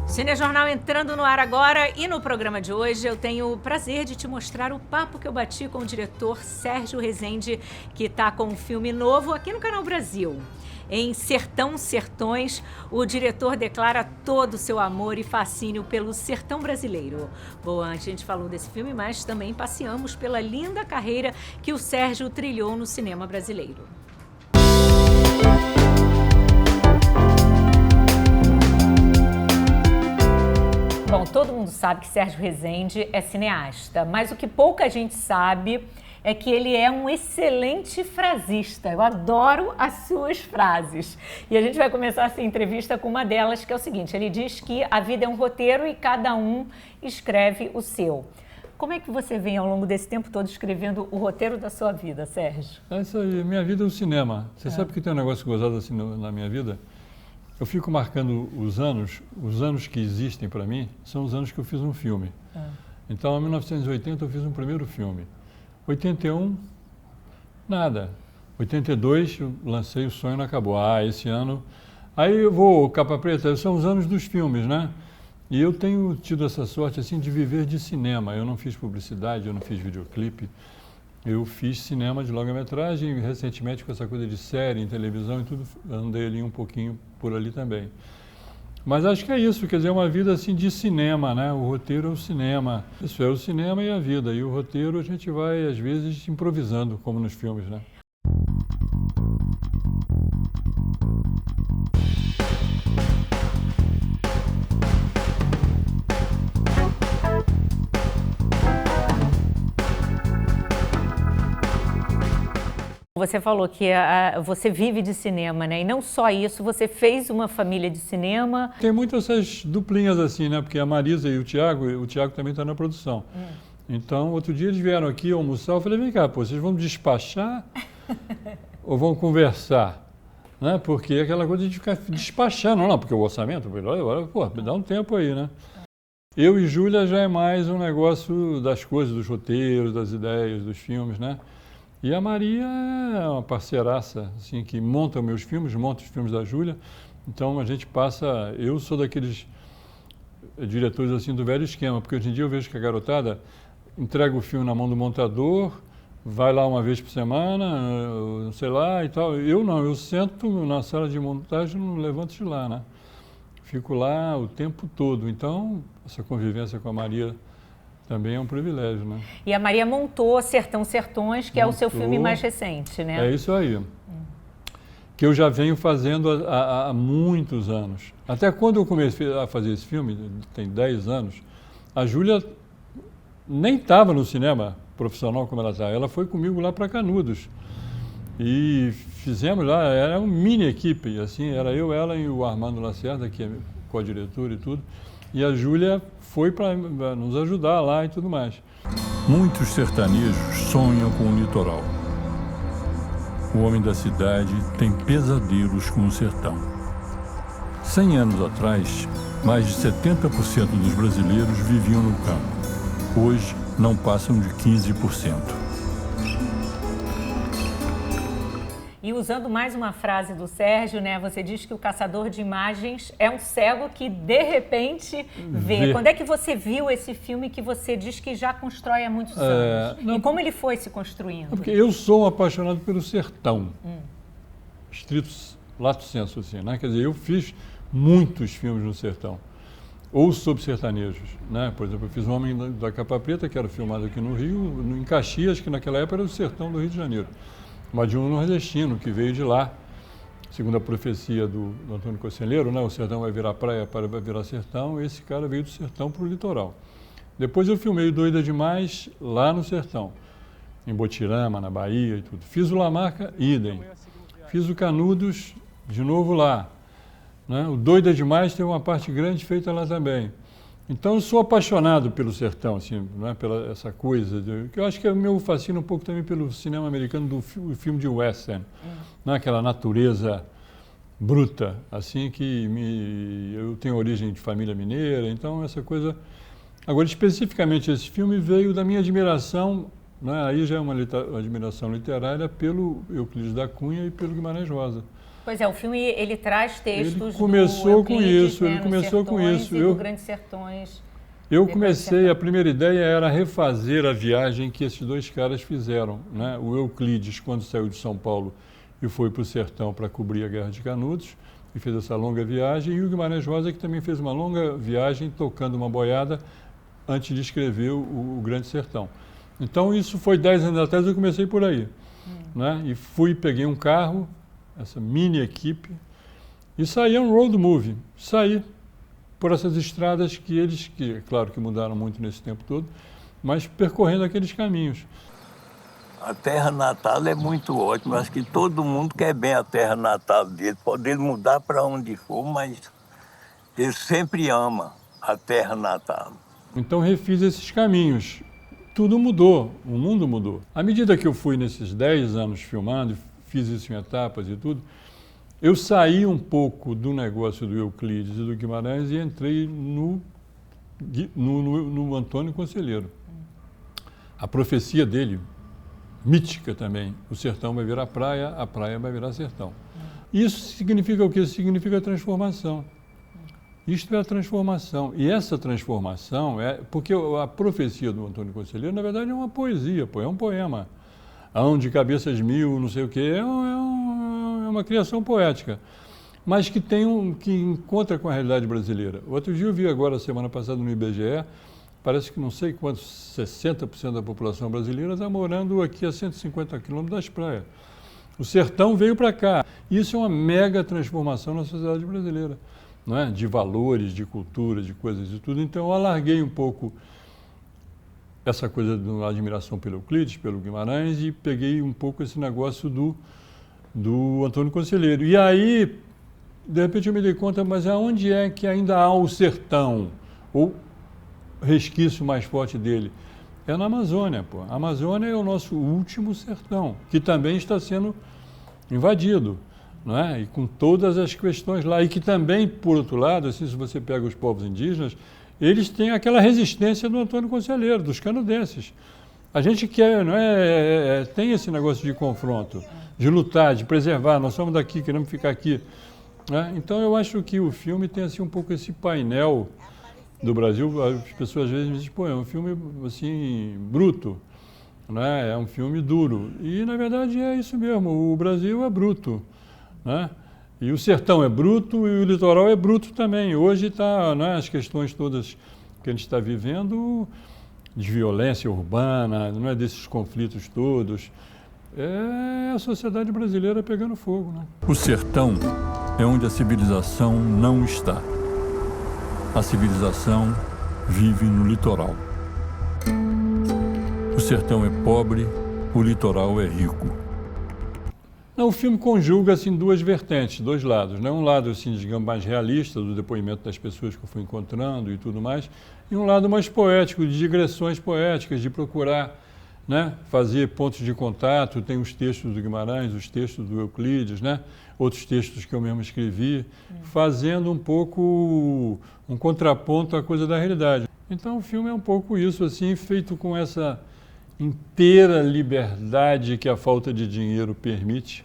Cinejornal entrando no ar agora e no programa de hoje eu tenho o prazer de te mostrar o papo que eu bati com o diretor Sérgio Rezende, que está com um filme novo aqui no Canal Brasil. Em Sertão Sertões, o diretor declara todo o seu amor e fascínio pelo sertão brasileiro. Bom, antes a gente falou desse filme, mas também passeamos pela linda carreira que o Sérgio trilhou no cinema brasileiro. Bom, todo mundo sabe que Sérgio Rezende é cineasta, mas o que pouca gente sabe é que ele é um excelente frasista. Eu adoro as suas frases. E a gente vai começar essa entrevista com uma delas, que é o seguinte: ele diz que a vida é um roteiro e cada um escreve o seu. Como é que você vem ao longo desse tempo todo escrevendo o roteiro da sua vida, Sérgio? É isso aí, minha vida é o cinema. Você sabe que tem um negócio gozado assim na minha vida? Eu fico marcando os anos que existem para mim, são os anos que eu fiz um filme. Então, em 1980 eu fiz um primeiro filme. 81, nada. 82 eu lancei O Sonho Não Acabou. Esse ano... Aí eu vou, Capa Preta, são os anos dos filmes, né? E eu tenho tido essa sorte assim de viver de cinema. Eu não fiz publicidade, eu não fiz videoclipe. Eu fiz cinema de longa-metragem e recentemente com essa coisa de série, em televisão e tudo, andei ali um pouquinho por ali também. Mas acho que é isso, quer dizer, é uma vida assim de cinema, né? O roteiro é o cinema. Isso é o cinema e a vida. E o roteiro a gente vai, às vezes, improvisando, como nos filmes, né? Você falou que você vive de cinema, né? E não só isso, você fez uma família de cinema. Tem muitas essas duplinhas assim, né? Porque a Marisa e o Thiago também está na produção. Então, outro dia eles vieram aqui almoçar, eu falei, vem cá, pô, vocês vão despachar ou vão conversar? Né? Porque é aquela coisa de ficar despachando, não, porque o orçamento, pô, me dá um tempo aí, né? Eu e Júlia já é mais um negócio das coisas, dos roteiros, das ideias, dos filmes, né? E a Maria é uma parceiraça, assim, que monta meus filmes, monta os filmes da Júlia. Então a gente passa... Eu sou daqueles diretores assim do velho esquema, porque hoje em dia eu vejo que a garotada entrega o filme na mão do montador, vai lá uma vez por semana, sei lá e tal. Eu não, eu sento na sala de montagem e não levanto de lá, né? Fico lá o tempo todo. Então, essa convivência com a Maria também é um privilégio, né? E a Maria montou Sertão Sertões, que é o seu filme mais recente, né? É isso aí. Que eu já venho fazendo há muitos anos. Até quando eu comecei a fazer esse filme, tem 10 anos, a Júlia nem estava no cinema profissional como ela está. Ela foi comigo lá para Canudos. E fizemos lá, era uma mini equipe, assim, era eu, ela e o Armando Lacerda, que é co-diretor e tudo. E a Júlia foi para nos ajudar lá e tudo mais. Muitos sertanejos sonham com o litoral. O homem da cidade tem pesadelos com o sertão. 100 anos atrás, mais de 70% dos brasileiros viviam no campo. Hoje, não passam de 15%. E usando mais uma frase do Sérgio, né? Você diz que o caçador de imagens é um cego que, de repente, vê. Quando é que você viu esse filme que você diz que já constrói há muitos anos? Não, e como ele foi se construindo? Porque eu sou um apaixonado pelo sertão. Estrito lato sensu, assim, né? Quer dizer, eu fiz muitos filmes no sertão. Ou sobre sertanejos, né? Por exemplo, eu fiz O Homem da Capa Preta, que era filmado aqui no Rio, em Caxias, que naquela época era o sertão do Rio de Janeiro. Mas de um nordestino que veio de lá, segundo a profecia do Antônio Conselheiro, né? O sertão vai virar praia, vai virar sertão, e esse cara veio do sertão para o litoral. Depois eu filmei Doida Demais lá no sertão, em Botirama, na Bahia e tudo. Fiz o Lamarca, idem. Fiz o Canudos, de novo lá. Né? O Doida Demais tem uma parte grande feita lá também. Então eu sou apaixonado pelo sertão, assim, né? Pela essa coisa, que eu acho que é meu fascina um pouco também pelo cinema americano, do filme de western, né? Aquela natureza bruta, assim, eu tenho origem de família mineira, então essa coisa... Agora, especificamente, esse filme veio da minha admiração, né? Aí já é uma admiração literária pelo Euclides da Cunha e pelo Guimarães Rosa. Pois é, o filme ele traz textos ele começou com isso, né, ele começou com isso. E do Grandes Sertões. Eu comecei, a primeira ideia era refazer a viagem que esses dois caras fizeram, né? O Euclides, quando saiu de São Paulo e foi para o sertão para cobrir a Guerra de Canudos, e fez essa longa viagem, e o Guimarães Rosa, que também fez uma longa viagem tocando uma boiada antes de escrever o Grande Sertão. Então, isso foi 10 anos atrás, eu comecei por aí. Né? E peguei um carro, essa mini equipe, e saí um road movie. Saí por essas estradas que claro que mudaram muito nesse tempo todo, mas percorrendo aqueles caminhos. A terra natal é muito ótima, acho que todo mundo quer bem a terra natal dele, pode ele mudar para onde for, mas ele sempre ama a terra natal. Então refiz esses caminhos. Tudo mudou, o mundo mudou. À medida que eu fui nesses 10 anos filmando, fiz isso em etapas e tudo, eu saí um pouco do negócio do Euclides e do Guimarães e entrei no Antônio Conselheiro. A profecia dele, mítica também, o sertão vai virar praia, a praia vai virar sertão. Isso significa o quê? Isso significa transformação. Isto é a transformação. E essa transformação porque a profecia do Antônio Conselheiro, na verdade, é uma poesia, é um poema. Onde cabeças mil, não sei o quê, é uma criação poética, mas que que encontra com a realidade brasileira. Outro dia eu vi agora, semana passada, no IBGE, parece que não sei quantos, 60% da população brasileira está morando aqui a 150 quilômetros das praias. O sertão veio para cá. Isso é uma mega transformação na sociedade brasileira, não é? De valores, de cultura, de coisas e tudo. Então eu alarguei um pouco essa coisa da admiração pelo Euclides, pelo Guimarães, e peguei um pouco esse negócio do Antônio Conselheiro. E aí, de repente eu me dei conta, mas aonde é que ainda há o sertão? Ou resquício mais forte dele? É na Amazônia, pô. A Amazônia é o nosso último sertão, que também está sendo invadido, não é? E com todas as questões lá. E que também, por outro lado, assim, se você pega os povos indígenas, eles têm aquela resistência do Antônio Conselheiro, dos canadenses. A gente quer, não é? Tem esse negócio de confronto, de lutar, de preservar. Nós somos daqui, queremos ficar aqui. Né? Então, eu acho que o filme tem assim, um pouco esse painel do Brasil. As pessoas às vezes me dizem, pô, é um filme assim, bruto, né? É um filme duro. E, na verdade, é isso mesmo. O Brasil é bruto, né? E o sertão é bruto e o litoral é bruto também. Hoje está, né, as questões todas que a gente está vivendo, de violência urbana, não é, desses conflitos todos, é a sociedade brasileira pegando fogo. Né? O sertão é onde a civilização não está. A civilização vive no litoral. O sertão é pobre, o litoral é rico. Não, o filme conjuga assim, duas vertentes, dois lados. Né? Um lado, assim, digamos, mais realista, do depoimento das pessoas que eu fui encontrando e tudo mais, e um lado mais poético, de digressões poéticas, de procurar, né, fazer pontos de contato. Tem os textos do Guimarães, os textos do Euclides, né? Outros textos que eu mesmo escrevi, fazendo um pouco um contraponto à coisa da realidade. Então o filme é um pouco isso, assim, feito com essa inteira liberdade que a falta de dinheiro permite.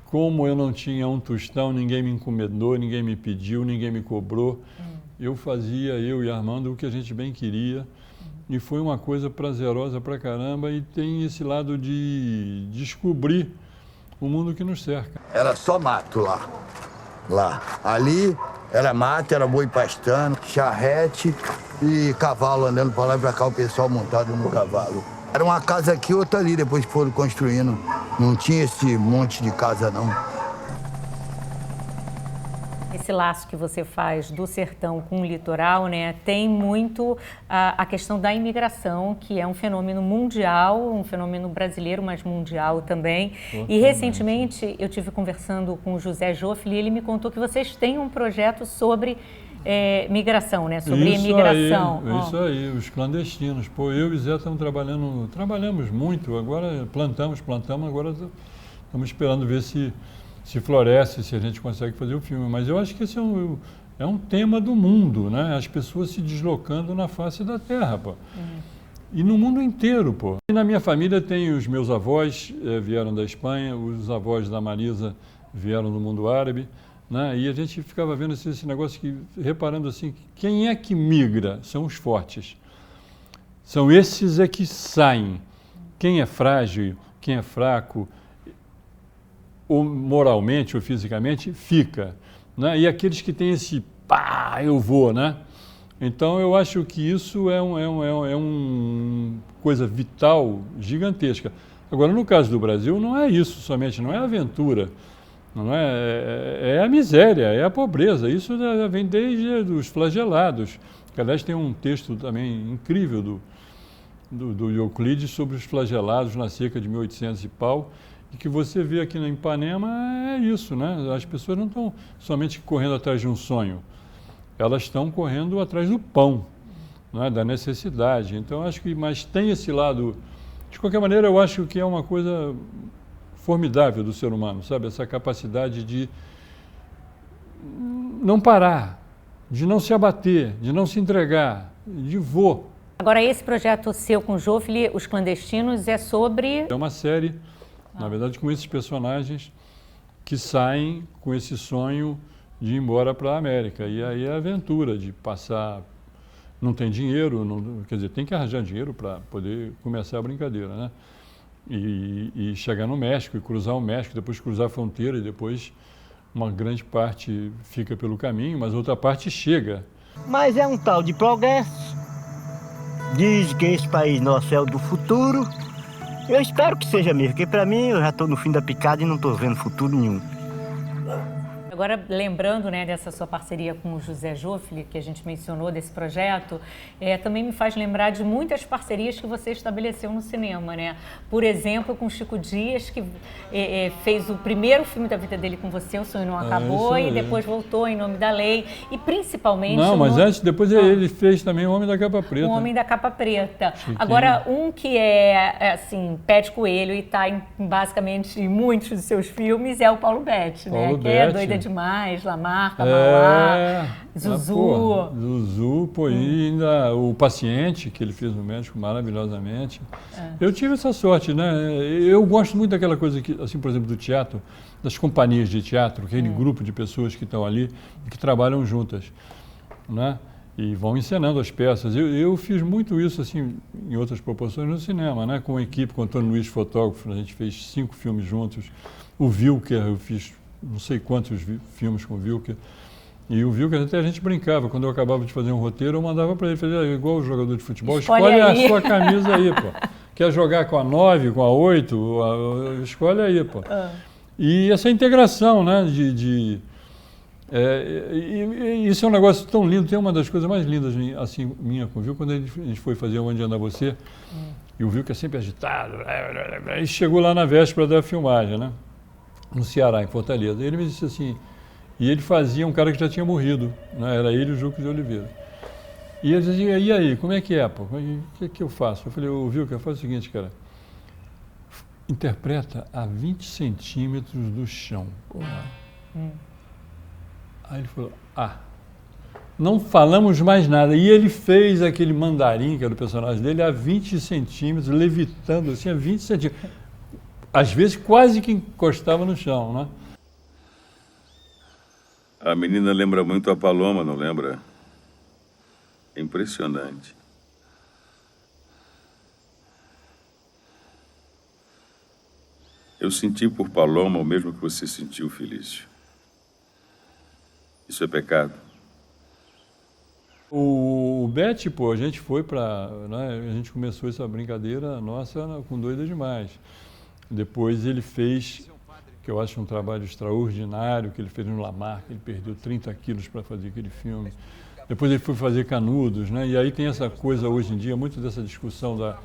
Como eu não tinha um tostão, ninguém me encomendou, ninguém me pediu, ninguém me cobrou. Eu fazia, eu e Armando, o que a gente bem queria. E foi uma coisa prazerosa pra caramba, e tem esse lado de descobrir o mundo que nos cerca. Era só mato lá. Ali era mato, era boi pastando, charrete e cavalo andando pra lá e pra cá, o pessoal montado no cavalo. Era uma casa aqui, outra ali, depois que foram construindo. Não tinha esse monte de casa, não. Esse laço que você faz do sertão com o litoral, né, tem muito a questão da imigração, que é um fenômeno mundial, um fenômeno brasileiro, mas mundial também. E recentemente eu tive conversando com o José Joffre e ele me contou que vocês têm um projeto sobre migração, né, sobre imigração. Isso aí, os clandestinos. Pô, eu e Zé trabalhamos muito, agora plantamos, agora estamos esperando ver se floresce, se a gente consegue fazer o filme. Mas eu acho que esse é um tema do mundo, né? As pessoas se deslocando na face da terra, pô. E no mundo inteiro, pô. E na minha família tem os meus avós, vieram da Espanha, os avós da Marisa vieram do mundo árabe, né? E a gente ficava vendo esse negócio, reparando assim, quem é que migra? São os fortes. São esses que saem. Quem é frágil, quem é fraco, ou moralmente ou fisicamente, fica. Né? E aqueles que têm esse pá, eu vou, né? Então eu acho que isso é uma coisa vital, gigantesca. Agora, no caso do Brasil, não é isso somente, não é aventura, não é a miséria, é a pobreza. Isso vem desde os flagelados. Que, aliás, tem um texto também incrível do Euclides sobre os flagelados na cerca de 1800 e pau, e que você vê aqui na Ipanema é isso, né? As pessoas não estão somente correndo atrás de um sonho, elas estão correndo atrás do pão, né? Da necessidade. Então, acho que, mas tem esse lado, de qualquer maneira, eu acho que é uma coisa formidável do ser humano, sabe? Essa capacidade de não parar, de não se abater, de não se entregar, de vou. Agora, esse projeto seu com o Joffre, Os Clandestinos, é sobre... É uma série, na verdade, com esses personagens que saem com esse sonho de ir embora para a América. E aí é a aventura de passar... Não tem dinheiro, quer dizer, tem que arranjar dinheiro para poder começar a brincadeira, né? E chegar no México, e cruzar o México, depois cruzar a fronteira, e depois uma grande parte fica pelo caminho, mas outra parte chega. Mas é um tal de progresso. Diz que esse país nosso é o do futuro. Eu espero que seja mesmo, porque para mim eu já estou no fim da picada e não estou vendo futuro nenhum. Agora, lembrando, né, dessa sua parceria com o José Joffre, que a gente mencionou desse projeto, também me faz lembrar de muitas parcerias que você estabeleceu no cinema, né? Por exemplo, com Chico Dias, que fez o primeiro filme da vida dele com você, O Sonho Não Acabou, e depois voltou Em Nome da Lei, e principalmente... Não, mas antes, depois ele fez também O Homem da Capa Preta. O Homem da Capa Preta. Chiquinho. Agora, um que assim, pé de coelho e está basicamente em muitos dos seus filmes é o Paulo Betti, né? Paulo Que Betti. é Doida Demais, Lamarca, Mauá, Zuzu. Zuzu, pô, e ainda o Paciente, que ele fez no México maravilhosamente. Eu tive essa sorte, né? Eu gosto muito daquela coisa, que, assim, por exemplo, do teatro, das companhias de teatro, aquele grupo de pessoas que estão ali e que trabalham juntas, né? E vão encenando as peças. Eu fiz muito isso, assim, em outras proporções no cinema, né? Com a equipe, com o Antônio Luiz, fotógrafo, a gente fez 5 filmes juntos. O Wilker, eu fiz não sei quantos filmes com o Wilker. E o Wilker, até a gente brincava, quando eu acabava de fazer um roteiro, eu mandava para ele, fazer igual o jogador de futebol, escolhe a sua camisa aí, pô. Quer jogar com a 9, com a 8, escolhe aí, pô. E essa integração, né, isso é um negócio tão lindo, tem uma das coisas mais lindas, assim, minha com o Wilker, quando a gente foi fazer Onde Anda Você, e o Wilker sempre agitado, e chegou lá na véspera da filmagem, né? No Ceará, em Fortaleza. Ele me disse assim, e ele fazia um cara que já tinha morrido, né? Era ele e o Juca de Oliveira. E ele dizia, e aí, como é que é, pô? O que eu faço? Eu falei, Wilker, faz o seguinte, cara, interpreta a 20 centímetros do chão. Aí ele falou, não falamos mais nada. E ele fez aquele mandarim, que era o personagem dele, a 20 centímetros, levitando assim, a 20 centímetros. Às vezes quase que encostava no chão, né? A menina lembra muito a Paloma, não lembra? É impressionante. Eu senti por Paloma o mesmo que você sentiu, Felício. Isso é pecado. O Betti, pô, a gente foi para... Né, a gente começou essa brincadeira nossa com Doida Demais. Depois ele fez, que eu acho um trabalho extraordinário, que ele fez no Lamarca, ele perdeu 30 quilos para fazer aquele filme. Depois ele foi fazer Canudos, né? E aí tem essa coisa hoje em dia, muito dessa discussão da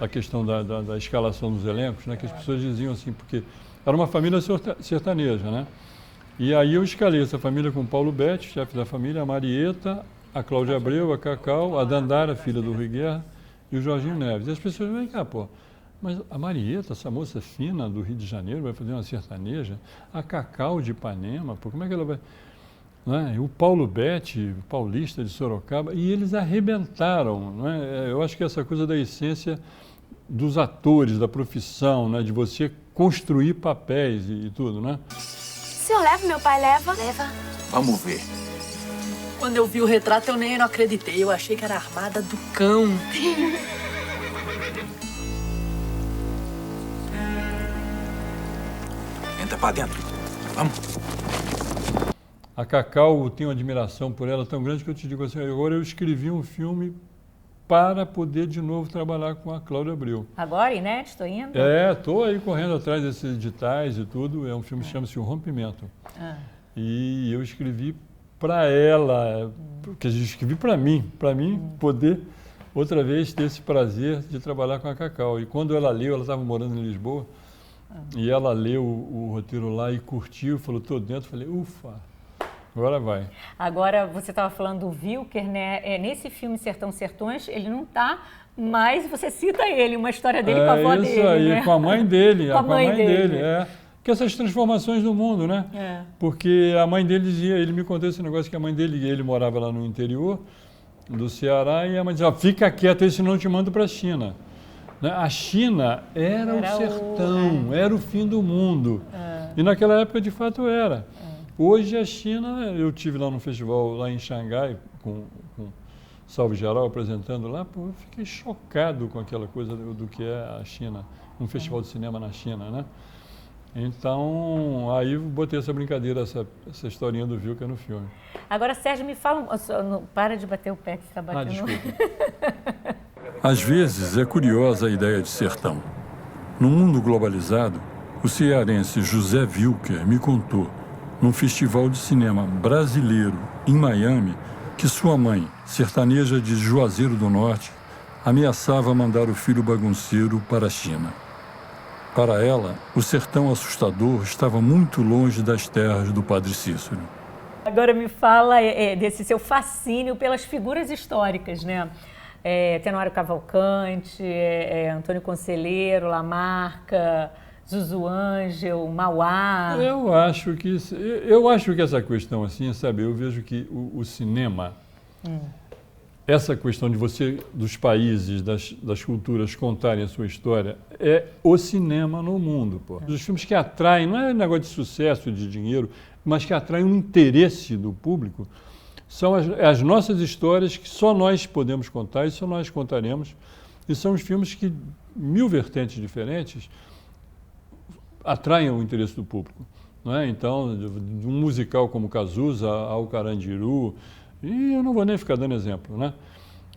questão da escalação dos elencos, né? Que as pessoas diziam assim, porque era uma família sertaneja, né? E aí eu escalei essa família com o Paulo Betti, chefe da família, a Marieta, a Cláudia Abreu, a Cacau, a Dandara, filha do Rui Guerra, e o Jorginho Neves. E as pessoas vêm cá, pô. Mas a Marieta, essa moça fina do Rio de Janeiro, vai fazer uma sertaneja? A Cacau de Ipanema, pô, como é que ela vai... Né? O Paulo Betti, paulista de Sorocaba, e eles arrebentaram. Né? Eu acho que essa coisa da essência dos atores, da profissão, né? De você construir papéis e tudo, né? levo, meu pai leva. Leva. Vamos ver. Quando eu vi o retrato, eu nem não acreditei. Eu achei que era a armada do cão. Entra pra dentro. Vamos. A Cacau, tem uma admiração por ela tão grande que eu te digo assim, agora eu escrevi um filme para poder de novo trabalhar com a Cláudia Abreu. Agora, inédito, estou indo? Estou aí correndo atrás desses editais e tudo. É um filme que chama-se O Rompimento. E eu escrevi para ela, porque eu escrevi para mim poder outra vez ter esse prazer de trabalhar com a Cacau. E quando ela leu, ela estava morando em Lisboa, e ela leu o roteiro lá e curtiu, falou, estou dentro, falei, ufa, agora vai. Agora, você estava falando do Wilker, né? Nesse filme Sertão Sertões, ele não está, mas você cita ele, uma história dele com a avó dele, isso aí, né? com a mãe dele. Com a mãe dele. Que essas transformações do mundo, né? Porque a mãe dele dizia, ele me contou esse negócio que a mãe dele, ele morava lá no interior do Ceará, e a mãe dizia, fica quieto aí, senão eu te mando para a China. A China era o sertão, era o fim do mundo. E naquela época, de fato, era. Hoje a China, eu tive lá no festival, lá em Xangai, com Salve Geral apresentando lá, eu fiquei chocado com aquela coisa do que é a China, um festival de cinema na China, né? Então, aí eu botei essa brincadeira, essa historinha do Wilker no filme. Agora, Sérgio, me fala, para de bater o pé que você está batendo. Desculpa. Às vezes é curiosa a ideia de sertão. No mundo globalizado, o cearense José Wilker me contou, num festival de cinema brasileiro em Miami, que sua mãe, sertaneja de Juazeiro do Norte, ameaçava mandar o filho bagunceiro para a China. Para ela, o sertão assustador estava muito longe das terras do Padre Cícero. Agora me fala desse seu fascínio pelas figuras históricas, né? Tenório Cavalcante, Antônio Conselheiro, Lamarca, Zuzu Ângel, Mauá. Eu acho que essa questão assim, sabe, eu vejo que o cinema, essa questão de dos países, das culturas contarem a sua história, é o cinema no mundo, pô. Os filmes que atraem, não é negócio de sucesso, de dinheiro, mas que atraem um interesse do público, são as nossas histórias que só nós podemos contar e só nós contaremos. E são os filmes que, 1000 vertentes diferentes, atraem o interesse do público. Não é? Então, de um musical como Cazuza ao Carandiru, e eu não vou nem ficar dando exemplo, né?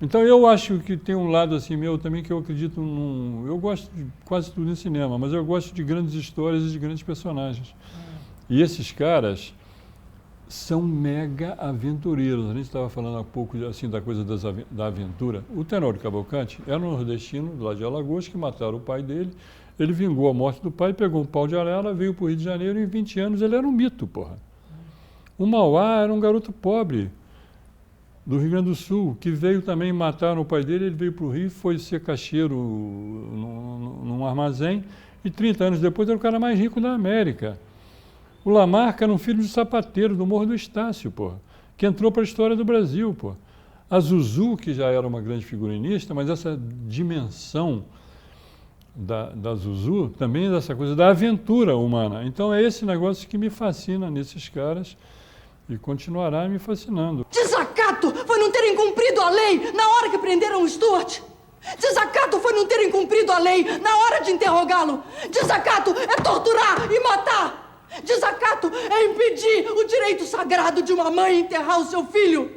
Então, eu acho que tem um lado assim meu também que eu acredito eu gosto de quase tudo em cinema, mas eu gosto de grandes histórias e de grandes personagens. E esses caras são mega aventureiros. A gente estava falando há pouco assim, da coisa da aventura. O Tenório Cavalcante era um nordestino lá de Alagoas que mataram o pai dele. Ele vingou a morte do pai, pegou um pau de arara, veio para o Rio de Janeiro e em 20 anos ele era um mito, porra. O Mauá era um garoto pobre do Rio Grande do Sul, que veio também matar o pai dele, ele veio para o Rio, foi ser caixeiro num armazém e 30 anos depois era o cara mais rico da América. O Lamarca era um filho de sapateiro do Morro do Estácio, porra, que entrou para a história do Brasil, porra. A Zuzu, que já era uma grande figurinista, mas essa dimensão da Zuzu também é dessa coisa da aventura humana. Então é esse negócio que me fascina nesses caras e continuará me fascinando. Desacato foi não terem cumprido a lei na hora que prenderam o Stuart. Desacato foi não terem cumprido a lei na hora de interrogá-lo. Desacato é torturar e matar. Desacato é impedir o direito sagrado de uma mãe enterrar o seu filho.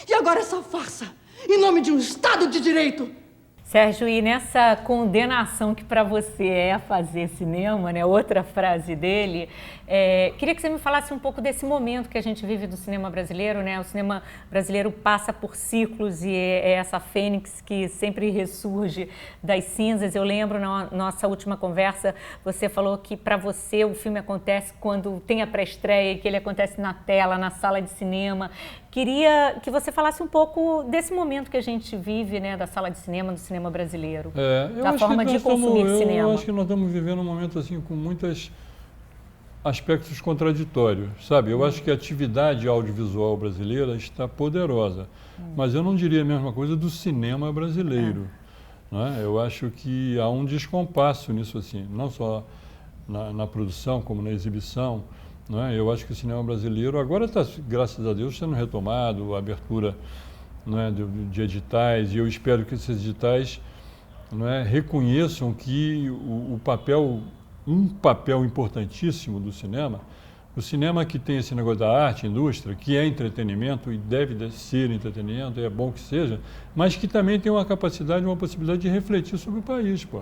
E agora essa farsa, em nome de um Estado de Direito. Sérgio, e nessa condenação que para você é fazer cinema, né? Outra frase dele, queria que você me falasse um pouco desse momento que a gente vive do cinema brasileiro, né? O cinema brasileiro passa por ciclos e é essa fênix que sempre ressurge das cinzas. Eu lembro na nossa última conversa, você falou que para você o filme acontece quando tem a pré-estreia e que ele acontece na tela, na sala de cinema. Queria que você falasse um pouco desse momento que a gente vive, né? Da sala de cinema, do cinema brasileiro, da forma de consumir cinema. Eu acho que nós estamos vivendo um momento assim com muitos aspectos contraditórios, sabe? Eu acho que a atividade audiovisual brasileira está poderosa, mas eu não diria a mesma coisa do cinema brasileiro. Né? Eu acho que há um descompasso nisso, assim, não só na produção como na exibição. Não é? Eu acho que o cinema brasileiro agora está, graças a Deus, sendo retomado, a abertura, não é, de editais, e eu espero que esses editais, não é, reconheçam que um papel importantíssimo do cinema, o cinema que tem esse negócio da arte, indústria, que é entretenimento e deve ser entretenimento, é bom que seja, mas que também tem uma capacidade, uma possibilidade de refletir sobre o país, pô.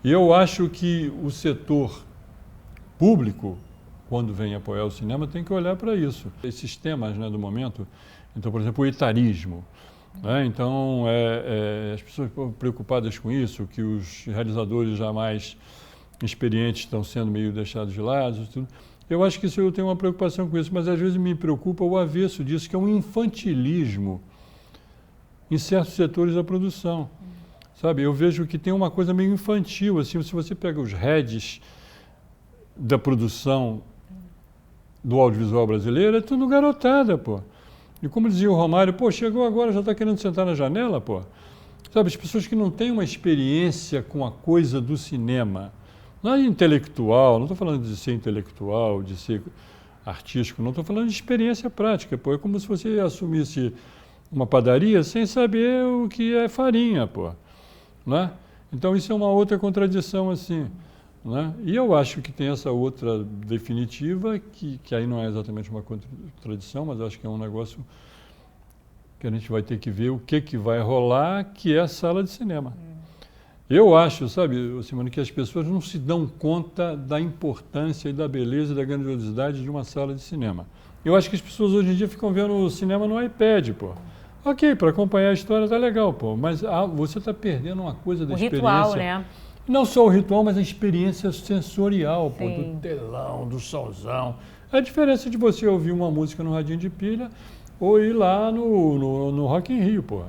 E eu acho que o setor público, quando vem apoiar o cinema, tem que olhar para isso. Esses temas, né, do momento, então, por exemplo, o etarismo, né? Então, as pessoas preocupadas com isso, que os realizadores já mais experientes estão sendo meio deixados de lado, tudo. Eu acho que isso, eu tenho uma preocupação com isso, mas às vezes me preocupa o avesso disso, que é um infantilismo em certos setores da produção. Sabe, eu vejo que tem uma coisa meio infantil, assim, se você pega os heads da produção do audiovisual brasileiro, é tudo garotada, pô. E como dizia o Romário, pô, chegou agora, já está querendo sentar na janela, pô. Sabe, as pessoas que não têm uma experiência com a coisa do cinema, não é intelectual, não estou falando de ser intelectual, de ser artístico, não estou falando de experiência prática, pô. É como se você assumisse uma padaria sem saber o que é farinha, pô. Né? Então isso é uma outra contradição, assim. Né? E eu acho que tem essa outra definitiva, que aí não é exatamente uma contradição, mas acho que é um negócio que a gente vai ter que ver o que vai rolar, que é a sala de cinema. Eu acho, sabe, Simone, que as pessoas não se dão conta da importância e da beleza e da grandiosidade de uma sala de cinema. Eu acho que as pessoas hoje em dia ficam vendo o cinema no iPad, pô. Ok, para acompanhar a história tá legal, pô, mas você está perdendo uma coisa da experiência. O ritual, né? Não só o ritual, mas a experiência sensorial, pô, do telão, do solzão. A diferença de você ouvir uma música no radinho de pilha ou ir lá no Rock in Rio, pô.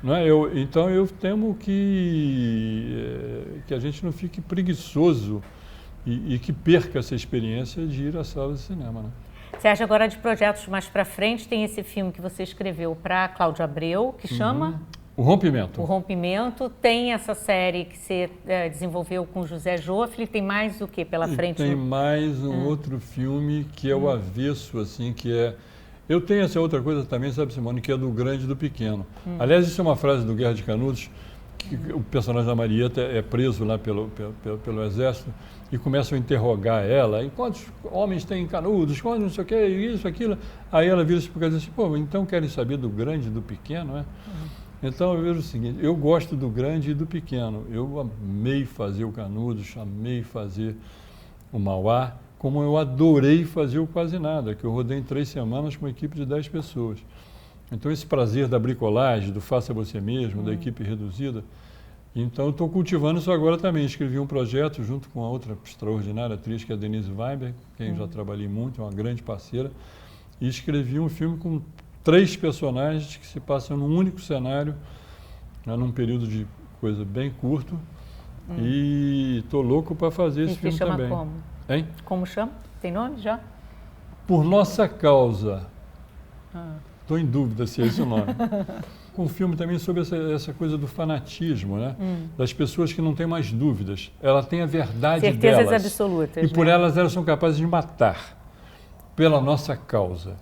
Não é? Então eu temo que a gente não fique preguiçoso e que perca essa experiência de ir à sala de cinema, né? Sérgio, agora de projetos mais para frente, tem esse filme que você escreveu para Cláudia Abreu, que chama... O Rompimento. O Rompimento. Tem essa série que você desenvolveu com José Joffre. Tem mais o que pela frente? Tem mais um outro filme que é o avesso, assim, que é... Eu tenho essa outra coisa também, sabe, Simone, que é do grande e do pequeno. Aliás, isso é uma frase do Guerra de Canudos, que o personagem da Marieta é preso lá pelo exército e começam a interrogar ela. E quantos homens tem em Canudos? Quantos não sei o que, isso, aquilo. Aí ela vira-se para casa e diz assim, pô, então querem saber do grande e do pequeno, né? Então eu vejo o seguinte, eu gosto do grande e do pequeno. Eu amei fazer o Canudos, amei fazer o Mauá, como eu adorei fazer o Quase Nada, que eu rodei em 3 semanas com uma equipe de 10 pessoas. Então esse prazer da bricolagem, do faça você mesmo, da equipe reduzida, então eu estou cultivando isso agora também. Escrevi um projeto junto com a outra extraordinária atriz, que é a Denise Weinberg, quem eu já trabalhei muito, é uma grande parceira, e escrevi um filme com 3 personagens que se passam num único cenário, né, num período de coisa bem curto, e estou louco para fazer esse filme também. E chama como? Hein? Como chama? Tem nome já? Por Nossa Causa. Estou em dúvida se é esse o nome. Um filme também sobre essa coisa do fanatismo, né? Das pessoas que não têm mais dúvidas. Ela tem a verdade Certezas delas. absolutas. E por elas são capazes de matar. Pela nossa causa.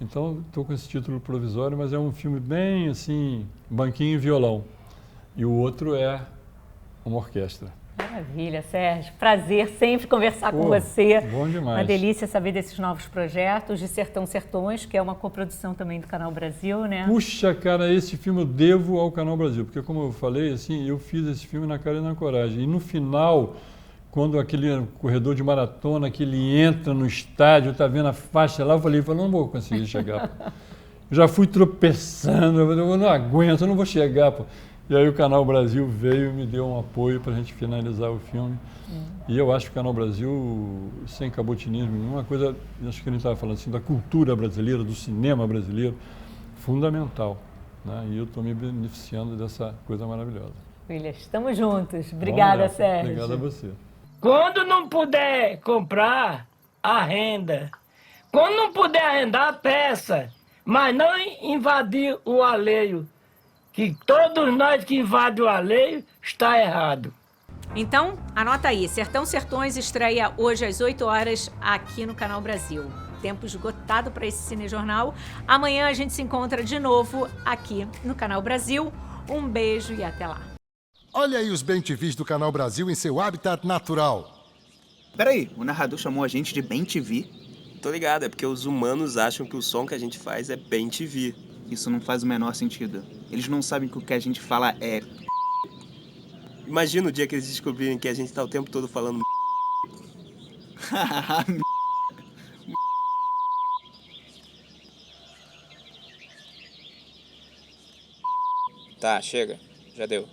Então, estou com esse título provisório, mas é um filme bem, assim, banquinho e violão. E o outro é uma orquestra. Maravilha, Sérgio. Prazer sempre conversar com você. Bom demais. Uma delícia saber desses novos projetos de Sertão Sertões, que é uma coprodução também do Canal Brasil, né? Puxa, cara, esse filme eu devo ao Canal Brasil, porque como eu falei, assim, eu fiz esse filme na cara e na coragem. E no final, quando aquele corredor de maratona, que ele entra no estádio, tá vendo a faixa lá, eu falei, não vou conseguir chegar. Já fui tropeçando, eu não aguento, eu não vou chegar, pô. E aí o Canal Brasil veio e me deu um apoio para a gente finalizar o filme. E eu acho que o Canal Brasil, sem cabotinismo nenhuma coisa, acho que a gente estava falando assim, da cultura brasileira, do cinema brasileiro, fundamental. Né? E eu estou me beneficiando dessa coisa maravilhosa. William, estamos juntos. Obrigada, Sérgio. Obrigado a você. Quando não puder comprar, arrenda. Quando não puder arrendar, peça. Mas não invadir o alheio. Que todos nós que invadem o alheio está errado. Então, anota aí, Sertão Sertões estreia hoje às 8 horas aqui no Canal Brasil. Tempo esgotado para esse cinejornal. Amanhã a gente se encontra de novo aqui no Canal Brasil. Um beijo e até lá. Olha aí os bem-te-vis do Canal Brasil em seu habitat natural. Peraí, o narrador chamou a gente de bem-te-vi? Tô ligado, é porque os humanos acham que o som que a gente faz é bem-te-vi. Isso não faz o menor sentido. Eles não sabem que o que a gente fala é... Imagina o dia que eles descobrirem que a gente tá o tempo todo falando... Tá, chega. Já deu.